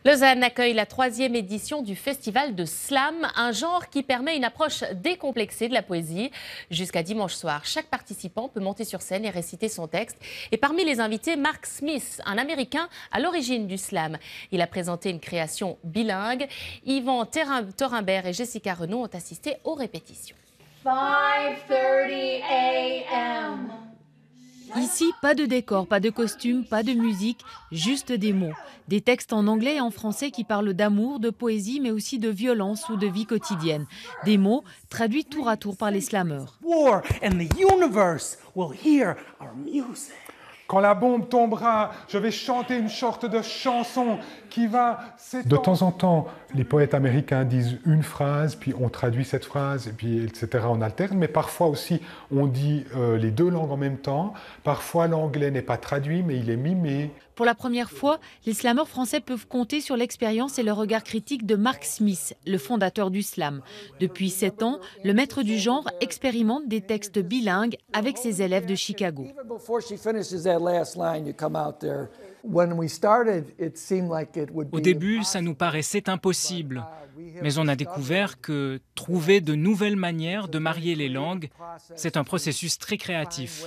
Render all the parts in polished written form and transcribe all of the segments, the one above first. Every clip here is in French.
Lausanne accueille la 3e édition du festival de slam, un genre qui permet une approche décomplexée de la poésie. Jusqu'à dimanche soir, chaque participant peut monter sur scène et réciter son texte. Et parmi les invités, Mark Smith, un Américain à l'origine du slam. Il a présenté une création bilingue. Yvan Thorimbert et Jessica Renaud ont assisté aux répétitions. 5:30 a.m. Ici, pas de décor, pas de costume, pas de musique, juste des mots. Des textes en anglais et en français qui parlent d'amour, de poésie, mais aussi de violence ou de vie quotidienne. Des mots traduits tour à tour par les slameurs. War and the universe will hear our music. Quand la bombe tombera, je vais chanter une sorte de chanson qui va s'étendre. De temps en temps, les poètes américains disent une phrase, puis on traduit cette phrase, et puis etc. on alterne. Mais parfois aussi, on dit les deux langues en même temps. Parfois, l'anglais n'est pas traduit, mais il est mimé. Pour la première fois, les slameurs français peuvent compter sur l'expérience et le regard critique de Mark Smith, le fondateur du slam. Depuis 7 ans, le maître du genre expérimente des textes bilingues avec ses élèves de Chicago. Au début, ça nous paraissait impossible, mais on a découvert que trouver de nouvelles manières de marier les langues, c'est un processus très créatif.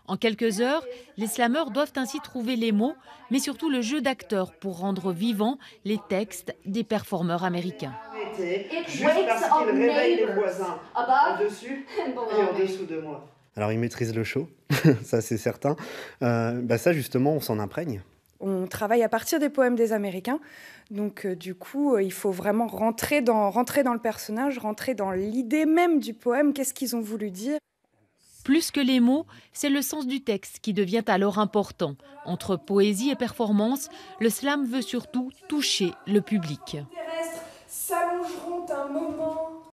En quelques heures, les slameurs doivent ainsi trouver les mots, mais surtout le jeu d'acteurs pour rendre vivants les textes des performeurs américains. Juste parce qu'il réveille les voisins au-dessus et en dessous de moi. Alors, ils maîtrisent le show, ça c'est certain. Ça, justement, on s'en imprègne. On travaille à partir des poèmes des Américains. Donc, du coup, il faut vraiment rentrer dans le personnage, rentrer dans l'idée même du poème. Qu'est-ce qu'ils ont voulu dire ? Plus que les mots, c'est le sens du texte qui devient alors important. Entre poésie et performance, le slam veut surtout toucher le public. S'allongeront un moment